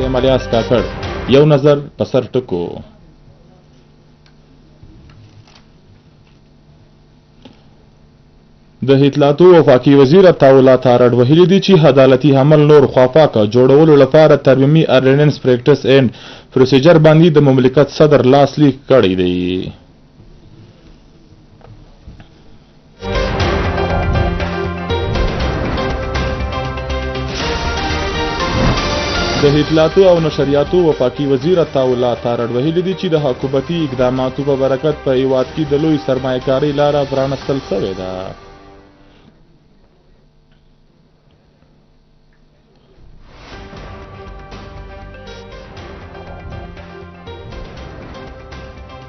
زه الیاس کاکړ یو نظر په سر ټکو. د اطلاعاتو وفاقي وزیر عطاءالله تارړ ویلي دي چې عدالتي عمل نور خواپاکه جوړولو لپاره ترمیمي ارډیننس پریکټس اینډ پروسیجر باندې د مملکت صدر لاسلیک کړی دی. د اطلاعاتو او نشریاتو وفاقي وزیر عطاءالله تارړ ویلي دي چې د حکومتي اقداماتو په برکت په هیواد کې د لوی سرمایه‌کارۍ لاره پرانستل شوې ده.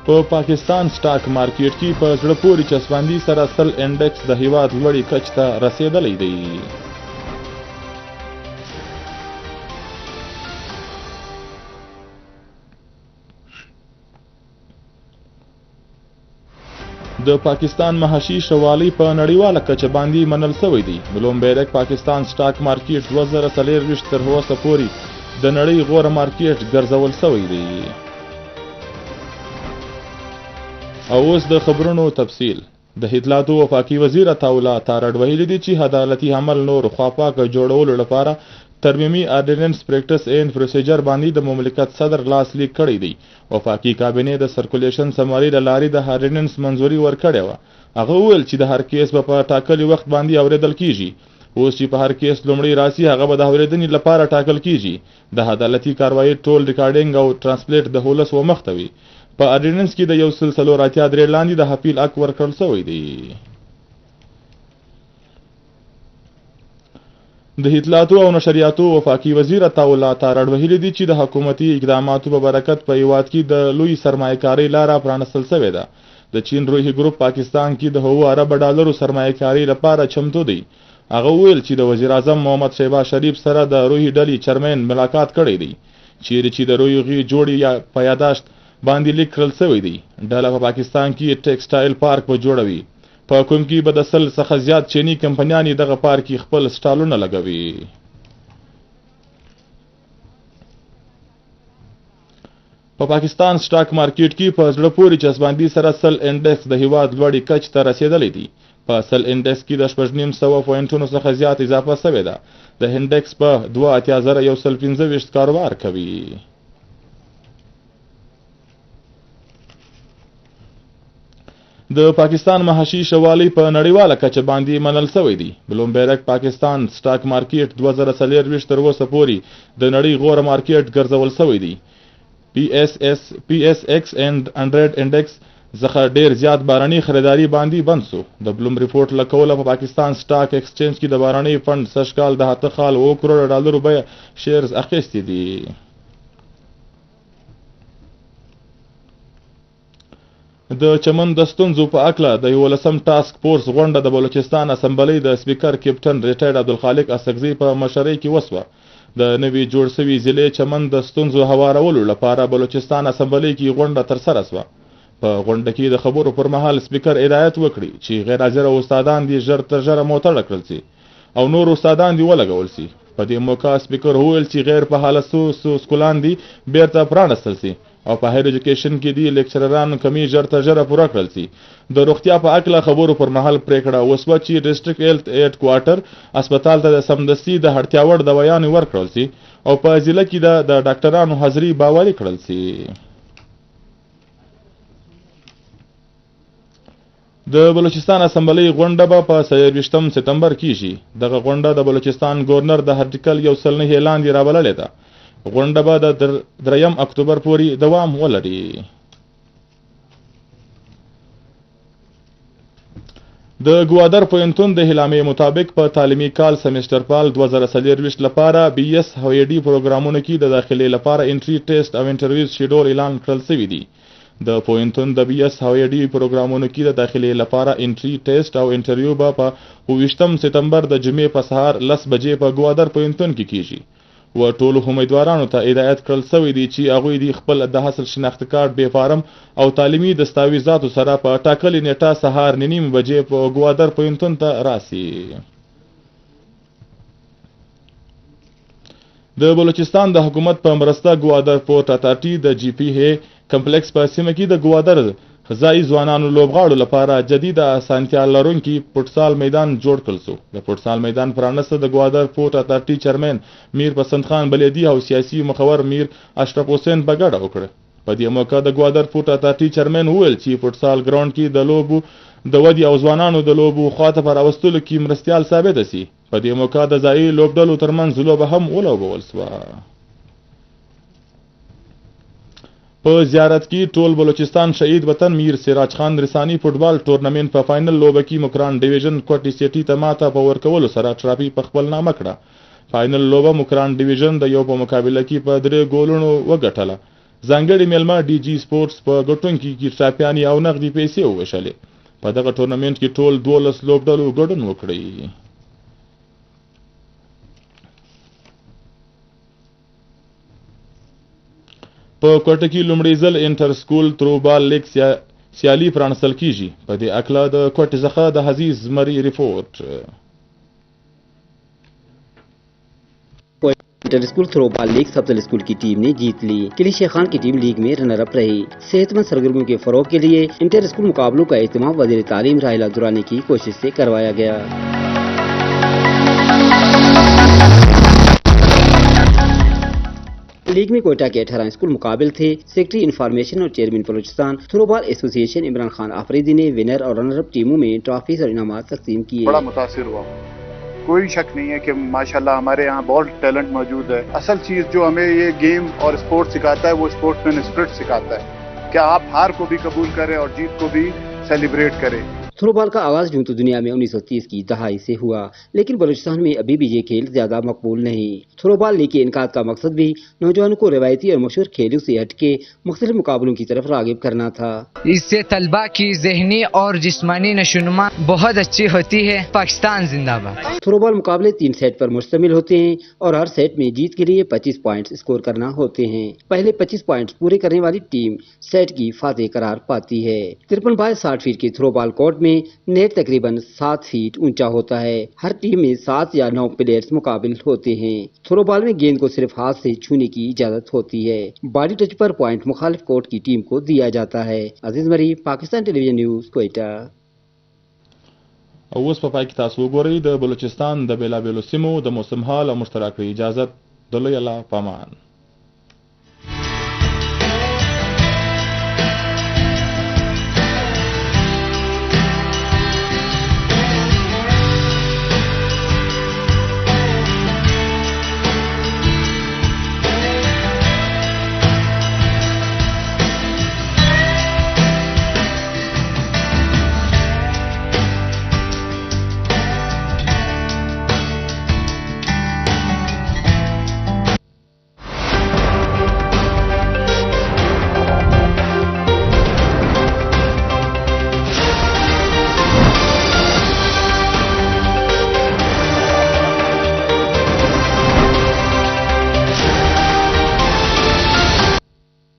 په پاکستان سټاک مارکیټ کې په زړه پورې چسبندي سره سل انډکس د هیواد لوړې کچ ته رسیدلی دی. د پاکستان معاشي شوالي په نړیواله کچه باندې منل شوی دی. بلومبرګ پاکستان سټاک مارکیټ 2024 تر اوسه پورې د نړۍ غوره مارکیټ ګرځول شوی دی. او اوس د خبرونو تفصیل. د اطلاعاتو وفاقي وزیر عطاءالله تارړ ویلي دي چې عدالتي عمل نور خواپاکه جوړولو لپاره ترمیمي ارډیننس پریکټس اینډ پروسیجر باندې د مملکت صدر لاسلیک کړی دی. وفاقي کابینې د سرکولیشن سماري له لارې د ارډیننس منظوري ورکړې وه. هغه وویل چې د هر کیس به په ټاکلي وخت باندې اوریدل کیږي. اوس چې په هر کیس لومړی راسي هغه به د اوریدنې لپاره ټاکل کیږي. د عدالتي کاروایی ټول ریکارډینګ او ترانسلیټ د ولس ومخ ته وي. په ارډیننس کې د یو سل څلور اتیا درې لاندې د اپیل حق ورکړل شوی دی. د اطلاعاتو او نشریاتو وفاقي وزیر عطاءالله تارړ ویلي دي چې د حکومتي اقداماتو په برکت په هیواد کې د لوی سرمایه‌کارۍ لاره پرانستل شوې ده. د چین روحي ګروپ پاکستان کې د 7 ارب ډالرو سرمایه‌کارۍ لپاره چمتو دی. هغه ویل چې د وزیر اعظم محمد شهباز شریف سره د روحي ډلې چیرمن ملاقات کړی دی. چیرې چې د روحي غي جوړې په یاداشت باندې لیک کړل شوی دی. ډله په پاکستان کې ټیکسټایل پارک به جوړوي. په کوم کې به د 100 څخه زیات چینی کمپنیانې دغه پارک کې خپل سټالونه لګوي. په پاکستان سټاک مارکیټ کې په زړه پورې چسبندي سره سل انډکس د هیواد لوړې کچ ته رسیدلی دی. په سل انډکس کې د 9.5 پوینټونو څخه زیات اضافه شوې ده. د انډکس په 2.125 کاروبار کوي. د پاکستان معاشي شوالي په نړیواله کچه باندې منل شوی دی. بلومبرګ پاکستان سټاک مارکیټ 2024 تر اوسه پورې د نړۍ غوره مارکیټ ګرځول شوی دی. PSX and 100 انډکس څخه ډیر زیات باراني خریداري باندې بند شو. د بلوم ریپورت له کوله په پاکستان سټاک ایکسچینج کې د باراني فند سږکال د 7 کروڑ ډالرو بیه شیرز اخیستي دي. د چمن د ستونزو په اکله د 11م ټاسک فورس غونډه د بلوچستان اسمبلی د سپیکر کیپټن ریټایرډ عبدالخالق اسکزي په مشرۍ کې وسوه. د نوي جوړ شوي ضلع چمن د ستونزو هوارولو لپاره بلوچستان اسمبلی کې غونډه ترسره شوه. په غونډه کې د خبرو پر مهال سپیکر هدایت وکړي چې غیر حاضر استادان دي ژر تر ژره معطل کړل شي او نور استادان دي ولګول شي. په دې موقع سپیکر وویل چې غیر فعال سکولان دي بیرته پرانستل شي او په هایر ایجوکیشن کې دي لیکچررانو کمی ژر تر ژره پوره کړل شي. د روغتیا په اکله خبرو پر مهال پریکړه وسوه چې ډیسټریکټ هیلث هیډ کوارټر اسپیټال ته د سمدستي د اړتیا وړ دوايانې ورکړل شي او په ضلع کې د ډاکټرانو حاضري باوري کړل شي. د بلوچستان اسمبلی غونډه به په 23 سپتمبر کیږي. دغه غونډه د بلوچستان گورنر د هرټیکل 109 اعلان دی راوللې ده. غونډه به د 3 اکتوبر پورې دوام ولري. د ګوادر پوهنتون د اعلامیې مطابق په تعلیمي کال سمیستر پال 2024 لپاره BS هویډي پروګرامونو کې د داخلي لپاره انټری ټیسټ او انټرویوز شیډول اعلان کړل شوی دی. د پوهنتون د BS هویډي پروګرامونو کې د داخلي لپاره انټری ټیسټ او انټرویو به په 28 سپتمبر د جمعې په سهار 10 بجې په ګوادر پوهنتون کې کیږي. و ټولو امیدوارانو ته هدایت کړل شوی دی چې هغوی د خپل د حاصل شناخت کارت بې فارم او تعلیمي دستاویزاتو سره په ټاکلې نیټه سهار 9 بجې په ګوادر پوهنتون ته راسي. د بلوچستان د حکومت په مرسته ګوادر پورت اتارټي د جی پی هي کمپلیکس په سیمه کې د ګوادر ځایي ځوانانو لوبغاړو لپاره جدید اسانتیا لرونکي فوټسال میدان جوړ کړل شو. د فوټسال میدان پرانسته د ګوادر پورت اتارټي چیرمن میر پسند خان بلیدي او سیاسي مخور میر اشرف حسین بګړه وکړه. په دې موقع د ګوادر پورت اتارټي چیرمن وویل چې فوټسال ګراوند کې د لوبو د ودی او ځوانانو د لوبو خواته پر راوستلو کې مرستیال ثابت شي. په دې موقع د ځایي لوبډلو ترمنځ لوبه هم ولوبول شوه. په زیارت کې ټول بلوچستان شهید وطن میر سراج خان رسانی فوټبال ټورنمنټ په فائنل لوبه کې مکران ډیویژن کوټی سیټي ته ماته په ورکولو سره ټرافي په خپل نامه کړه. فائنل لوبه مکران ډیویژن د یو په مقابله کې په 3 ګولونو وګټله. ځانګړي میلمه ډي جی سپورټس په ګټونکي کې ټراپیانې او نغدي پیسې وویشلې. په دغه ټورنمنټ کې ټول 12 لوبډلو ګډون وکړی. په کوټه کې لومړی ځل انټر سکول تروبال لیګ سیالي پرانستل کیږي. په دې اکله د کوټې څخه د عزیز مری رپورټ. انٹر اسکول تھرو بال لیگ سبزل اسکول کی ٹیم نے جیت لی. کلیشہ خان کی ٹیم لیگ میں رنر اپ رہی. صحت مند سرگرمیوں کے فروغ کے لیے انٹر اسکول مقابلوں کا اہتمام وزیر تعلیم راحیلہ درانی کی کوشش سے کروایا گیا. لیگ میں کوئٹہ کے 18 اسکول مقابل تھے. سیکرٹری انفارمیشن اور چیئرمین بلوچستان تھرو بال ایسوسی ایشن عمران خان آفریدی نے ونر اور رنر اپ ٹیموں میں ٹرافیز اور انعامات تقسیم کیے. بڑا متاثر ہوا. کوئی شک نہیں ہے کہ ماشاءاللہ ہمارے یہاں بہت ٹیلنٹ موجود ہے. اصل چیز جو ہمیں یہ گیم اور اسپورٹ سکھاتا ہے وہ اسپورٹس مین اسپرٹ سکھاتا ہے کہ آپ ہار کو بھی قبول کریں اور جیت کو بھی سیلیبریٹ کریں. تھرو بال کا آغاز یوں تو دنیا میں 1930 کی دہائی سے ہوا، لیکن بلوچستان میں ابھی بھی یہ کھیل زیادہ مقبول نہیں. تھرو بال لیگ کے انعقاد کا مقصد بھی نوجوانوں کو روایتی اور مشہور کھیلوں سے ہٹ کے مختلف مقابلوں کی طرف راغب کرنا تھا. اس سے طلبہ کی ذہنی اور جسمانی نشوونما بہت اچھی ہوتی ہے. پاکستان زندہ باد. تھرو بال مقابلے 3 سیٹ پر مشتمل ہوتے ہیں اور ہر سیٹ میں جیت کے لیے 25 پوائنٹس اسکور کرنا ہوتے ہیں. پہلے 25 پوائنٹس پورے کرنے والی ٹیم سیٹ کی فاتح قرار پاتی ہے. 53 بائی 60 فیٹ کے تھرو بال کورٹ میں نیٹ تقریباً 7 فیٹ اونچا ہوتا ہے. ہر ٹیم میں 7 یا 9 پلیئرز مقابل ہوتے ہیں. تھرو بال میں گیند کو صرف ہاتھ سے چھونے کی اجازت ہوتی ہے. باڈی ٹچ پر پوائنٹ مخالف کورٹ کی ٹیم کو دیا جاتا ہے. عزیز مری، پاکستان ٹیلی ویژن نیوز، کوئٹہ. اوس په پای کې تاسو وګورئ د بلوچستان د بیلابیلو سیمو د موسم حال او مشترک اجازت د لوی الله پامان.